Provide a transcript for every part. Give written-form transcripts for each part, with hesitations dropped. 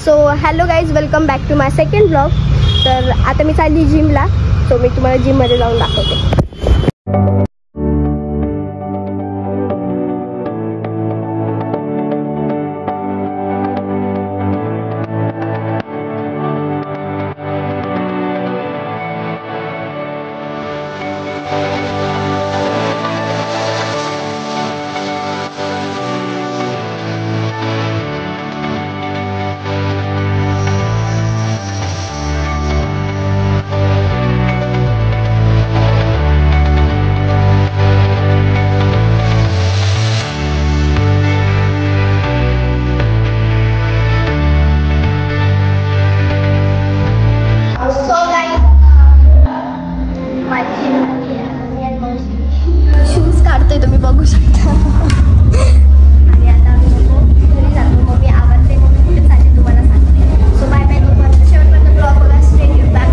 So hello guys, welcome back to my second blog. तर आता मी चालली जिमला. सो मी तुम्हाला जिममध्ये जाऊन दाखवते. शूज काढतोय तुम्ही बघू शकता. आणि आता आम्ही घरी जातो. मग मी आवडते मग मी कुठे चालते तुम्हाला सांगते. So bye bye. तुम्हाला शेवटपर्यंत ब्लॉग बघा. Stay tuned back.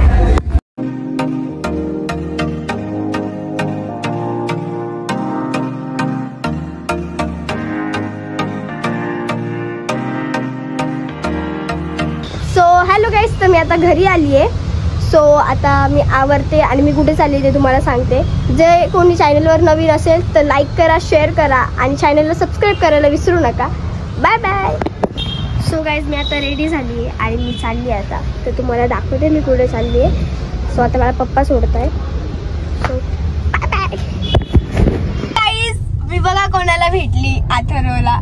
So hello guys, तर मी आता घरी आली आहे. सो आता मी आवरते आणि मी कुठे चालले ते तुम्हाला सांगते. जे कोणी चॅनलवर नवीन असेल तर लाईक करा, शेअर करा आणि चॅनलला सबस्क्राईब करायला विसरू नका. Bye bye. सो गाईज, मी आता रेडी झाली आहे आणि मी चालली आहे आता. तर तुम्हाला दाखवते मी कुठे चालली आहे. सो आता मला पप्पा सोडत आहे. So bye bye. गाईज, मी बघा कोणाला भेटली. अथर्वला.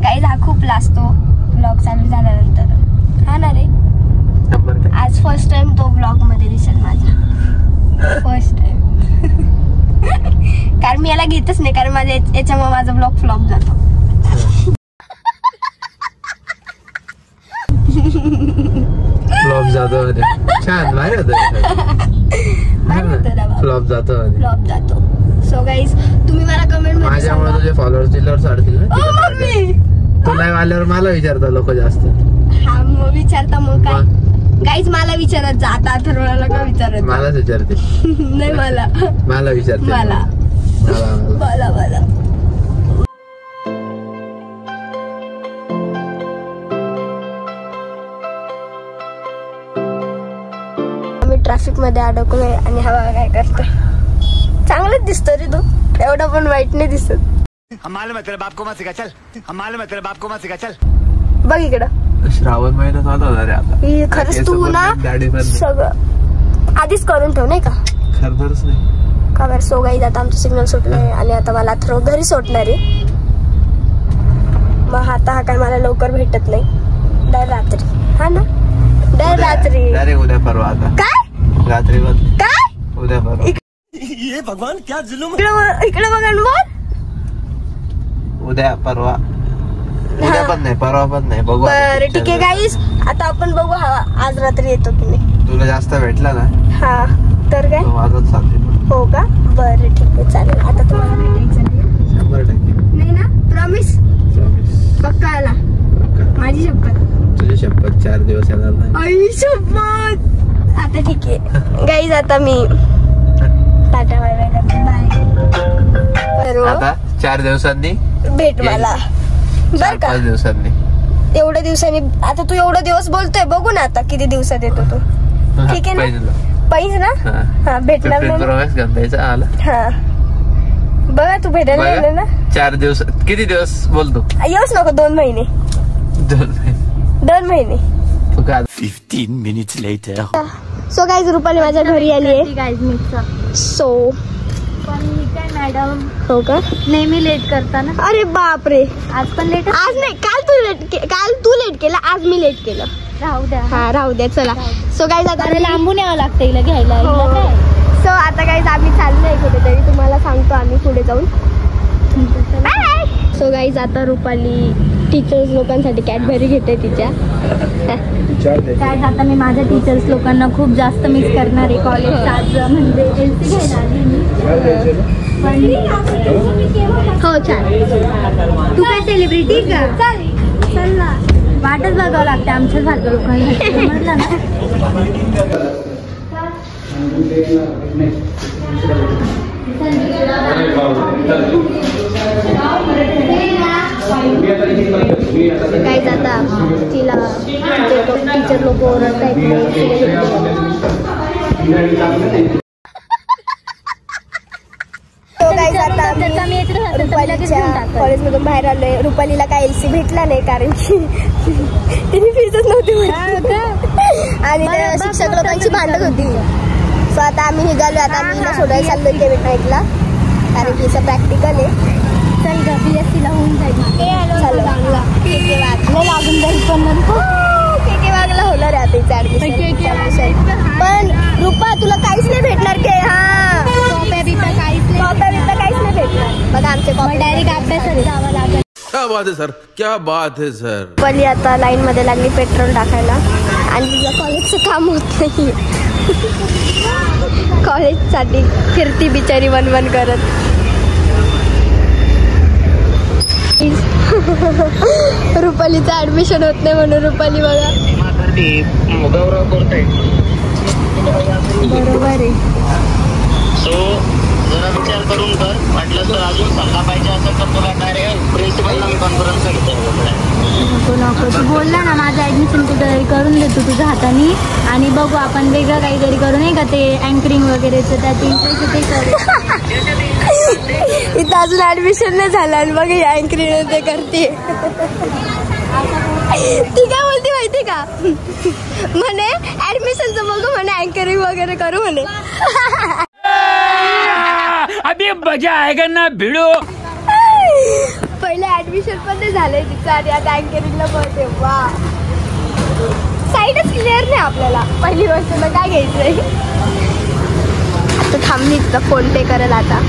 गाईज, हा खूप लाजतो ब्लॉग चालू झाल्यानंतर. हा ना रे. आज फर्स्ट टाइम तो ब्लॉग मध्ये दिसेल माझा. First time. कारण मी याला घेतच नाही, कारण माझ्या याच्यामुळे माझा ब्लॉग फ्लॉप जातो. फ्लॉप जातो. छान भारी होतं. फ्लॉप जातो. फ्लॉप जातो. सो गाईज, तुम्ही मला कमेंट मध्ये माझ्यामुळे तुझे फॉलोअर्स डिलर वाढतील ना. तू नाही आल्यावर मला विचारतात लोक जास्त. हा, मग विचारता. मग काय गाईज, मला विचारत जा. आता अथर्वला का विचारत? मलाच विचारते. नाही, मला विचारते. मला. आम्ही ट्रॅफिक मध्ये अडकलोय आणि हवा काय करतोय. चांगलंच दिसतो रे तू. एवढा पण वाईट नाही दिसत. बघ इकडं. श्रावण महिना चालू होता रे आता. खरंच तू ना सगळं आधीच करून ठेव, नाही का? खरंच नाही का बरं. सो गाईज, आता आमचं सिग्नल सुटलंय आणि आता मला थ्रो घरी सोडणार आहे. मग आता हा काय मला लवकर भेटत नाही. दर रात्री. हा ना, दर रात्री. उद्या परवा. आता काय रात्री काय उद्या परवा. ये भगवान क्या जुलूम. इकडे बघा बोल. उद्या परवा. उद्या पण नाही, परवा पण नाही. बघू. बरं ठीक आहे गाईस, आता आपण बघू आज रात्री येतो की नाही. तुला जास्त भेटला ना. हा तर काय माझंच चालते. हो का? बरं ठीक आहे, चालेल. आता तुम्हाला भेटायचं नाही. 100% नाही ना? प्रॉमिस. पक्का आला. माझी शपथ. तुझी शपथ. 4 दिवस येणार नाही. आई शपथ. आता ठीक आहे गाईज, आता मी टाटा बाय बाय करते. बाय. आता 4 दिवसांनी भेट मला. बर का? 5 दिवसांनी. एवढ्या दिवसांनी. आता तू एवढा दिवस बोलतोय, बघू ना आता किती दिवसात येतो तू. ठीक आहे ना? पैज ना. हा, भेटणार ना. प्रवेश घालायचा आला. हा, बघा तू भेटायला गेलं ना. 4 दिवस. किती दिवस बोलतो? येऊच नको. 2 महिने. 2 महिने. 15 minutes later. So guys, Rupali माझ्या घरी आली आहे. So madam. हो का? नेहमी लेट करता ना. अरे बाप रे. आज पण लेट. आज नाही, काल तू लेट केलं, आज मी लेट केलं. राहू द्या. हा, राहू द्या. चला. सो गाईज, आता लांबून यावं लागतं हिला घ्यायला. सो आता गाईज, आम्ही चाललोय कुठेतरी. तुम्हाला सांगतो आम्ही पुढे जाऊन. सो गाईज, आता रुपाली टीचर्स लोकांसाठी कॅडबरी घेते तिच्या. काय आता मी माझ्या टीचर्स लोकांना खूप जास्त मिस करणार आहे. कॉलेज आज म्हणजे एलसी घ्यायला आली मी. हो छान. तू काय सेलिब्रिटी का? चल ना. वाटच बघावं लागते आमच्यासारख्या लोकांना. म्हटलं ना. काय जाता तिला टीचर लोक ओरडतायत कॉलेजमधून बाहेर आलोय. रुपालीला काय LC भेटला नाही कारण की तिने फीजच नव्हती आणि शिक्षक लोकांची भांडत होती. सो आता आम्ही निघालो. आता आम्ही हिला सोडायला चाललोय केविन नाईटला कारण की हिचं प्रॅक्टिकल आहे. चल ग BSc ला होऊन जाईल. लागून जाईल पण के वागला होणार आहे आता हिचं ऍडमिशन. पण रुपा तुला काहीच नाही भेटणार के. हा कॉप्या बिप्या काहीच नाही भेटणार. बघा आमचे डायरेक्ट अभ्यासात जावं लागेल. क्या बात है सर, क्या बात है सर. रुपाली आता लाईन मध्ये लागली पेट्रोल टाकायला आणि तिचं कॉलेजचं काम होत नाही. कॉलेजसाठी फिरती बिचारी वन करत. रुपालीचं ऍडमिशन होत नाही म्हणून रुपाली बघा. बरोबर आहे. सो जरा विचार करून कर. म्हटलं तर अजून सल्ला पाहिजे असेल तर तुला डायरेक्ट प्रिन्सिपलला मी कॉन्फरन्स घेतो. नको तू बोलला ना माझं ऍडमिशन कुठं करून देतो तुझ्या हाताने आणि बघू आपण वेगळं काहीतरी करू नाही का ते अँकरिंग वगैरेचं त्यात इंटरेस्ट ते करू. इथं अजून ऍडमिशन नाही झालं आणि बघ अँकरिंग ते करते. ती काय बोलते माहिती का म्हणे ऍडमिशनचं बघू म्हणे अँकरिंग वगैरे करू म्हणे. अभी मजा आएगा ना भिड़ो. पहिले ऍडमिशन पण नाही झालंय तिचं आणि आता अँकरिंगला बघते. वा साईडच क्लिअर नाही आपल्याला. पहिली गोष्ट काय घ्यायचंय. आता थांबली तिथं फोन पे करेल आता.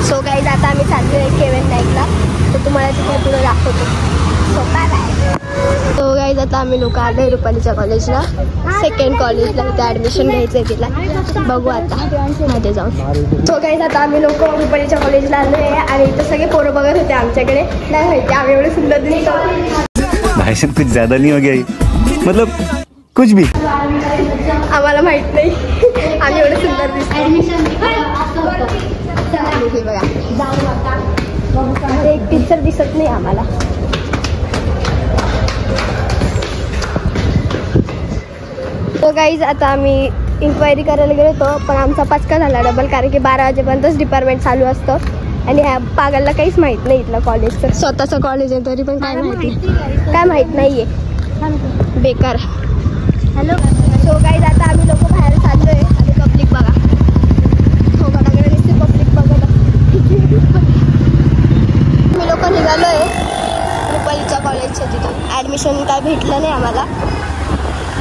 सो गाईज आता आम्ही चाललोय केविन नाईटला. तर तुम्हाला तिथे पुढे दाखवतो. So bye bye. So guys आता आम्ही लोक आलोय रुपालीच्या कॉलेजला. सेकंड कॉलेजला तिथे ऍडमिशन घ्यायचंय तिला. बघू आता मध्ये जाऊन. सो गाईज आता आम्ही लोक रुपालीच्या कॉलेजला आलोय आणि इथं सगळे पोरं बघत होते आमच्याकडे. नाही माहिती आम्ही एवढे सुंदर दिसतो. भाषण कुछ ज्यादा नहीं हो गया मतलब कुछ भी आम्हाला माहित नाही आम्ही एवढे सुंदर दिसतो. ऍडमिशन बघा एक टीचर दिसत नाही आम्हाला. तो गाईज आता आम्ही इन्क्वायरी करायला गेलो होतो पण आमचा पचका झाला डबल कारण की 12 वाजेपर्यंतच डिपार्टमेंट चालू असतं आणि ह्या पागलला काहीच माहित नाही इथलं कॉलेजचं. स्वतःचं कॉलेज आहे तरी पण काय माहित नाहीये. बेकार. हॅलो. सो गाईज आता आम्ही लोक बाहेर चाललोय आणि पब्लिक बघा. थोडाकडे दिसते पब्लिक बघा. मी लोक निघालोय रुपालीच्या कॉलेजच्या तिथं. ऍडमिशन काय भेटलं नाही आम्हाला.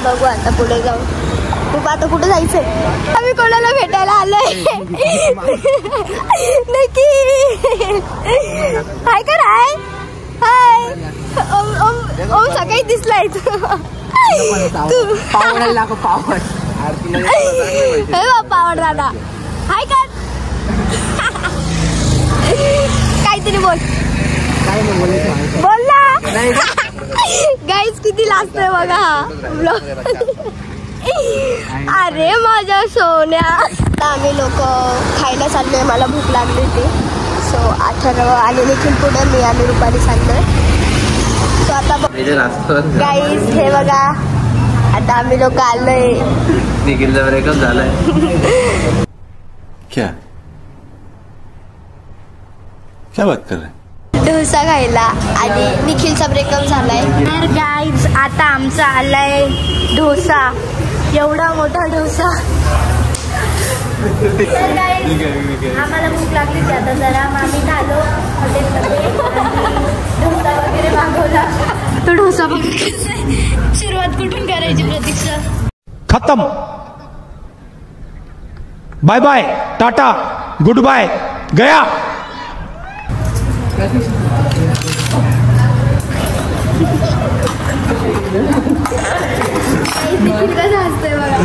बघू आता पुढे जाऊन. खूप आता कुठे जायचंय. आम्ही कोणाला भेटायला आलोय. नक्की हाय कर. हाय हाय. ओम सकाळी दिसलाय तू. पावड दादा हाय कर. काहीतरी बोल ना. गाईज किती लाजतोय बघा हा ब्लॉग. अरे माझ्या सोन्या. आम्ही लोक खायला चाललोय. मला भूक लागली होती. सो अथर्व आणि निखिल पुढे मी आणि रुपाली चाललोय. सो आता गाईज हे बघा आता आम्ही लोक आलोय. निखिलचा ब्रेकअप झालाय. क्या क्या बात कर रहे हैं. डोसा खायला आणि निखिलचा ब्रेकअप झालाय. तर गाईज आता आमचा आलाय डोसा. एवढा मोठा डोसा. तर गाईज आम्हाला भूक लागली होती आता जरा आम्ही खालो हॉटेलमध्ये डोसा वगैरे मागवला. तो डोसा बघ सुरुवात कुठून करायची प्रतीक्षा. खत्म. Bye bye tata goodbye गया. निखिल कसं हसतोय बघा.